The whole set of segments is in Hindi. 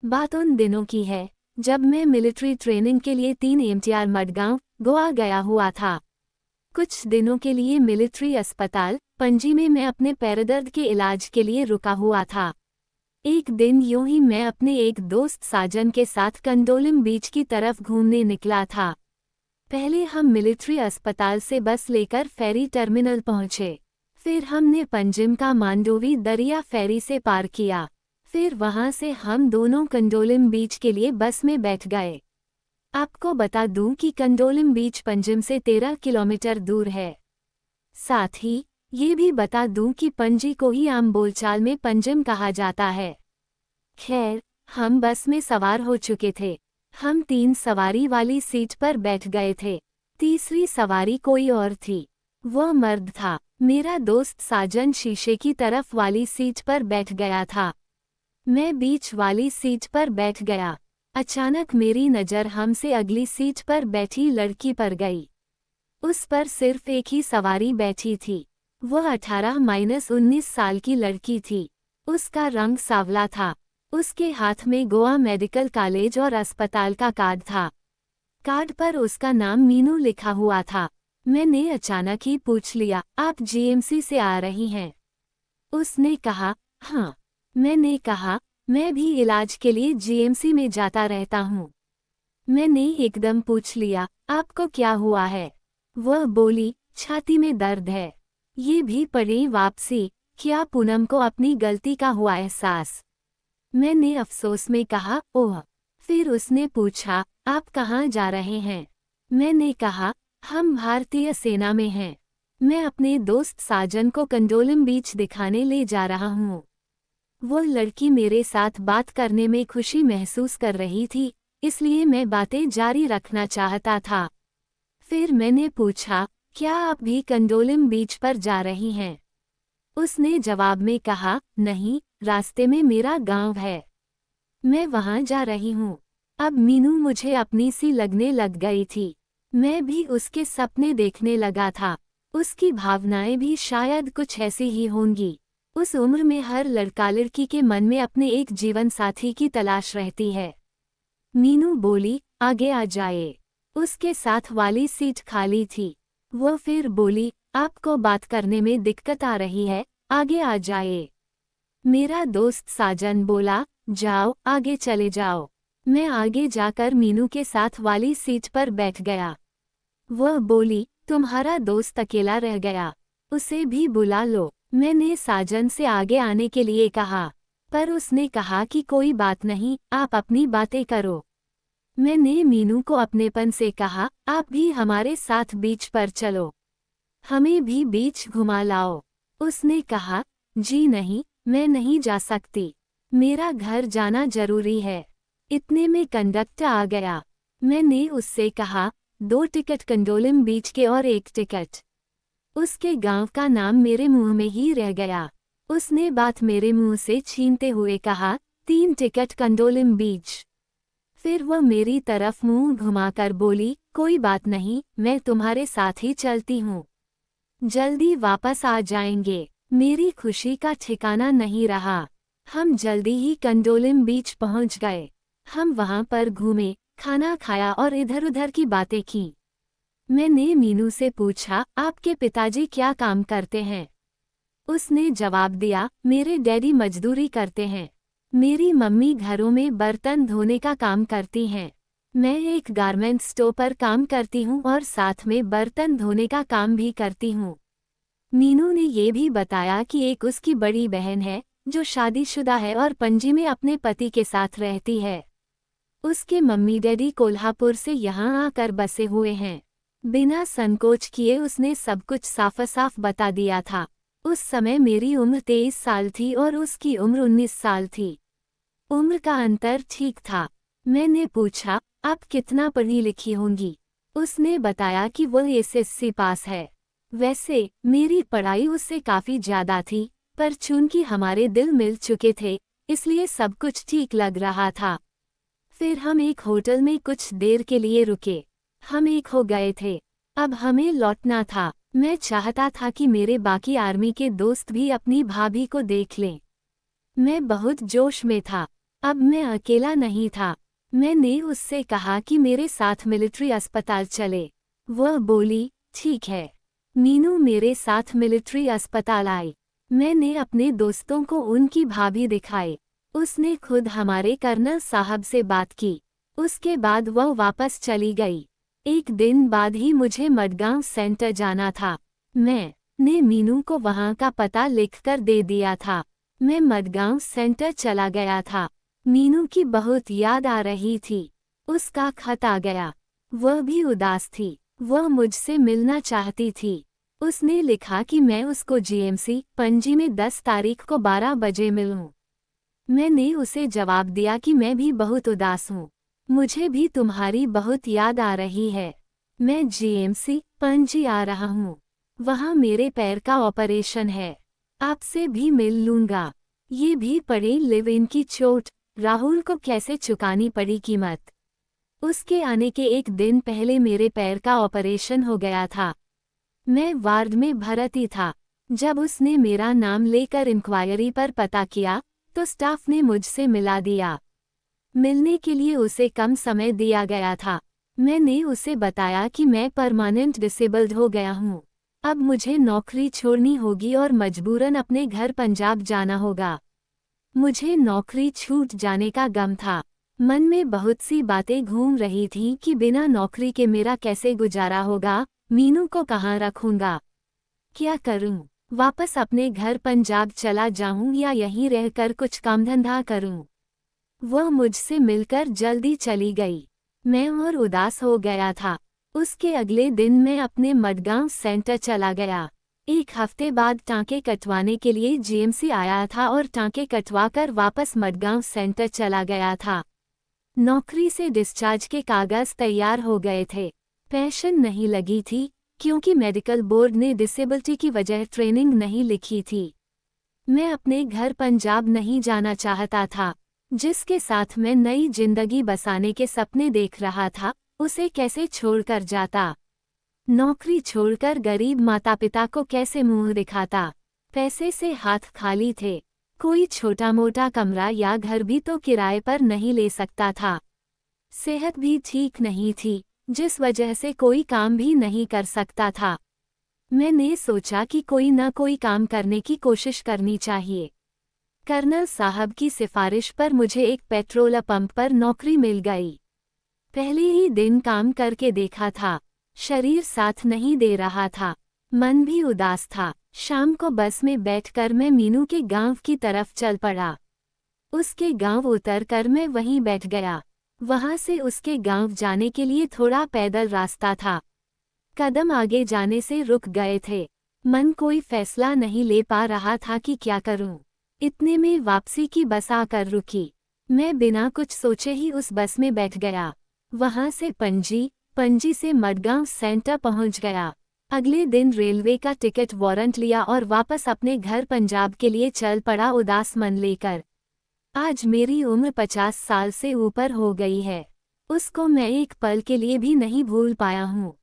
बात उन दिनों की है जब मैं मिलिट्री ट्रेनिंग के लिए 3 एमटीआर मडगांव, गोवा गया हुआ था। कुछ दिनों के लिए मिलिट्री अस्पताल पणजी में मैं अपने पैरदर्द के इलाज के लिए रुका हुआ था। एक दिन यूं ही मैं अपने एक दोस्त साजन के साथ कंडोलिम बीच की तरफ घूमने निकला था। पहले हम मिलिट्री अस्पताल से बस लेकर फेरी टर्मिनल पहुंचे। फिर हमने पंजिम का मांडोवी दरिया फेरी से पार किया। फिर वहां से हम दोनों कंडोलिम बीच के लिए बस में बैठ गए। आपको बता दूं कि कंडोलिम बीच पंजिम से 13 किलोमीटर दूर है। साथ ही ये भी बता दूं कि पणजी को ही आम बोलचाल में पंजिम कहा जाता है। खैर, हम बस में सवार हो चुके थे। हम 3 सवारी वाली सीट पर बैठ गए थे। तीसरी सवारी कोई और थी। वह मर्द था। मेरा दोस्त साजन शीशे की तरफ वाली सीट पर बैठ गया था। मैं बीच वाली सीट पर बैठ गया। अचानक मेरी नज़र हमसे अगली सीट पर बैठी लड़की पर गई। उस पर सिर्फ एक ही सवारी बैठी थी। वह 18-19 साल की लड़की थी। उसका रंग सांवला था। उसके हाथ में गोवा मेडिकल कॉलेज और अस्पताल का कार्ड था। कार्ड पर उसका नाम मीनू लिखा हुआ था। मैंने अचानक ही पूछ लिया, आप जीएमसी से आ रही हैं? उसने कहा, हाँ। मैंने कहा, मैं भी इलाज के लिए जीएमसी में जाता रहता हूँ। मैंने एकदम पूछ लिया, आपको क्या हुआ है? वह बोली, छाती में दर्द है। ये भी पड़ी वापसी, क्या पूनम को अपनी गलती का हुआ एहसास? मैंने अफसोस में कहा, ओह। फिर उसने पूछा, आप कहाँ जा रहे हैं? मैंने कहा, हम भारतीय सेना में हैं। मैं अपने दोस्त साजन को कंडोलिम बीच दिखाने ले जा रहा हूँ। वो लड़की मेरे साथ बात करने में खुशी महसूस कर रही थी, इसलिए मैं बातें जारी रखना चाहता था। फिर मैंने पूछा, क्या आप भी कंडोलिम बीच पर जा रही हैं? उसने जवाब में कहा, नहीं, रास्ते में मेरा गांव है। मैं वहां जा रही हूँ। अब मीनू मुझे अपनी सी लगने लग गई थी। मैं भी उसके सपने देखने लगा था। उसकी भावनाएं भी शायद कुछ ऐसी ही होंगी। उस उम्र में हर लड़का लड़की के मन में अपने एक जीवन साथी की तलाश रहती है। मीनू बोली, आगे आ जाए। उसके साथ वाली सीट खाली थी। वह फिर बोली, आपको बात करने में दिक्कत आ रही है, आगे आ जाए। मेरा दोस्त साजन बोला, जाओ, आगे चले जाओ। मैं आगे जाकर मीनू के साथ वाली सीट पर बैठ गया। वह बोली, तुम्हारा दोस्त अकेला रह गया, उसे भी बुला लो। मैंने साजन से आगे आने के लिए कहा, पर उसने कहा कि कोई बात नहीं, आप अपनी बातें करो। मैंने मीनू को अपनेपन से कहा, आप भी हमारे साथ बीच पर चलो, हमें भी बीच घुमा लाओ। उसने कहा, जी नहीं, मैं नहीं जा सकती, मेरा घर जाना जरूरी है। इतने में कंडक्टर आ गया। मैंने उससे कहा, 2 टिकट कंडोलिम बीच के और 1 टिकट। उसके गांव का नाम मेरे मुंह में ही रह गया। उसने बात मेरे मुंह से छीनते हुए कहा, 3 टिकट कंडोलिम बीच। फिर वह मेरी तरफ मुंह घुमाकर बोली, कोई बात नहीं, मैं तुम्हारे साथ ही चलती हूँ, जल्दी वापस आ जाएंगे। मेरी खुशी का ठिकाना नहीं रहा। हम जल्दी ही कंडोलिम बीच पहुंच गए। हम वहां पर घूमे, खाना खाया और इधर उधर की बातें की। मैंने मीनू से पूछा, आपके पिताजी क्या काम करते हैं? उसने जवाब दिया, मेरे डैडी मजदूरी करते हैं। मेरी मम्मी घरों में बर्तन धोने का काम करती हैं। मैं एक गारमेंट स्टोर पर काम करती हूँ और साथ में बर्तन धोने का काम भी करती हूँ। मीनू ने ये भी बताया कि एक उसकी बड़ी बहन है जो शादीशुदा है और पणजी में अपने पति के साथ रहती है। उसके मम्मी डैडी कोल्हापुर से यहाँ आकर बसे हुए हैं। बिना संकोच किए उसने सब कुछ साफ साफ बता दिया था। उस समय मेरी उम्र 23 साल थी और उसकी उम्र 19 साल थी। उम्र का अंतर ठीक था। मैंने पूछा, आप कितना पढ़ी लिखी होंगी? उसने बताया कि वह एसएससी पास है। वैसे मेरी पढ़ाई उससे काफ़ी ज़्यादा थी, पर चूंकि हमारे दिल मिल चुके थे, इसलिए सब कुछ ठीक लग रहा था। फिर हम एक होटल में कुछ देर के लिए रुके। हम एक हो गए थे। अब हमें लौटना था। मैं चाहता था कि मेरे बाकी आर्मी के दोस्त भी अपनी भाभी को देख लें। मैं बहुत जोश में था। अब मैं अकेला नहीं था। मैंने उससे कहा कि मेरे साथ मिलिट्री अस्पताल चले। वह बोली, ठीक है। मीनू मेरे साथ मिलिट्री अस्पताल आई। मैंने अपने दोस्तों को उनकी भाभी दिखाई। उसने खुद हमारे कर्नल साहब से बात की। उसके बाद वह वापस चली गई। एक दिन बाद ही मुझे मडगांव सेंटर जाना था। मैंने मीनू को वहां का पता लिखकर दे दिया था। मैं मडगांव सेंटर चला गया था। मीनू की बहुत याद आ रही थी। उसका खत आ गया। वह भी उदास थी। वह मुझसे मिलना चाहती थी। उसने लिखा कि मैं उसको जीएमसी पणजी में 10 तारीख को 12 बजे मिलूं। मैंने उसे जवाब दिया कि मैं भी बहुत उदास हूँ। मुझे भी तुम्हारी बहुत याद आ रही है। मैं जीएमसी पणजी आ रहा हूँ। वहाँ मेरे पैर का ऑपरेशन है। आपसे भी मिल लूंगा। ये भी पढ़े लिव इन की चोट, राहुल को कैसे चुकानी पड़ी कीमत। उसके आने के एक दिन पहले मेरे पैर का ऑपरेशन हो गया था। मैं वार्ड में भर्ती था। जब उसने मेरा नाम लेकर इंक्वायरी पर पता किया तो स्टाफ ने मुझसे मिला दिया। मिलने के लिए उसे कम समय दिया गया था। मैंने उसे बताया कि मैं परमानेंट डिसेबल्ड हो गया हूँ। अब मुझे नौकरी छोड़नी होगी और मजबूरन अपने घर पंजाब जाना होगा। मुझे नौकरी छूट जाने का गम था। मन में बहुत सी बातें घूम रही थीं कि बिना नौकरी के मेरा कैसे गुजारा होगा, मीनू को कहाँ रखूंगा, क्या करूं? वापस अपने घर पंजाब चला जाऊं या यहीं रहकर कुछ काम धंधा करूं? वह मुझसे मिलकर जल्दी चली गई। मैं और उदास हो गया था। उसके अगले दिन मैं अपने मडगांव सेंटर चला गया। एक हफ्ते बाद टाँके कटवाने के लिए जीएमसी आया था और टाँके कटवाकर वापस मडगांव सेंटर चला गया था। नौकरी से डिस्चार्ज के कागज तैयार हो गए थे। पेंशन नहीं लगी थी क्योंकि मेडिकल बोर्ड ने डिसेबिलिटी की वजह ट्रेनिंग नहीं लिखी थी। मैं अपने घर पंजाब नहीं जाना चाहता था। जिसके साथ मैं नई जिंदगी बसाने के सपने देख रहा था, उसे कैसे छोड़कर जाता। नौकरी छोड़कर गरीब माता पिता को कैसे मुंह दिखाता। पैसे से हाथ खाली थे। कोई छोटा मोटा कमरा या घर भी तो किराए पर नहीं ले सकता था। सेहत भी ठीक नहीं थी, जिस वजह से कोई काम भी नहीं कर सकता था। मैंने सोचा कि कोई न कोई काम करने की कोशिश करनी चाहिए। कर्नल साहब की सिफारिश पर मुझे एक पेट्रोल पंप पर नौकरी मिल गई। पहले ही दिन काम करके देखा था। शरीर साथ नहीं दे रहा था। मन भी उदास था। शाम को बस में बैठकर मैं मीनू के गांव की तरफ चल पड़ा। उसके गांव उतरकर मैं वहीं बैठ गया। वहां से उसके गांव जाने के लिए थोड़ा पैदल रास्ता था। कदम आगे जाने से रुक गए थे। मन कोई फैसला नहीं ले पा रहा था कि क्या करूं। इतने में वापसी की बस आकर रुकी। मैं बिना कुछ सोचे ही उस बस में बैठ गया। वहां से पणजी से मडगांव सेंटर पहुंच गया। अगले दिन रेलवे का टिकट वारंट लिया और वापस अपने घर पंजाब के लिए चल पड़ा उदास मन लेकर। आज मेरी उम्र 50 साल से ऊपर हो गई है। उसको मैं एक पल के लिए भी नहीं भूल पाया हूँ।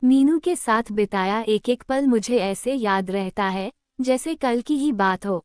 मीनू के साथ बिताया एक एक पल मुझे ऐसे याद रहता है जैसे कल की ही बात हो।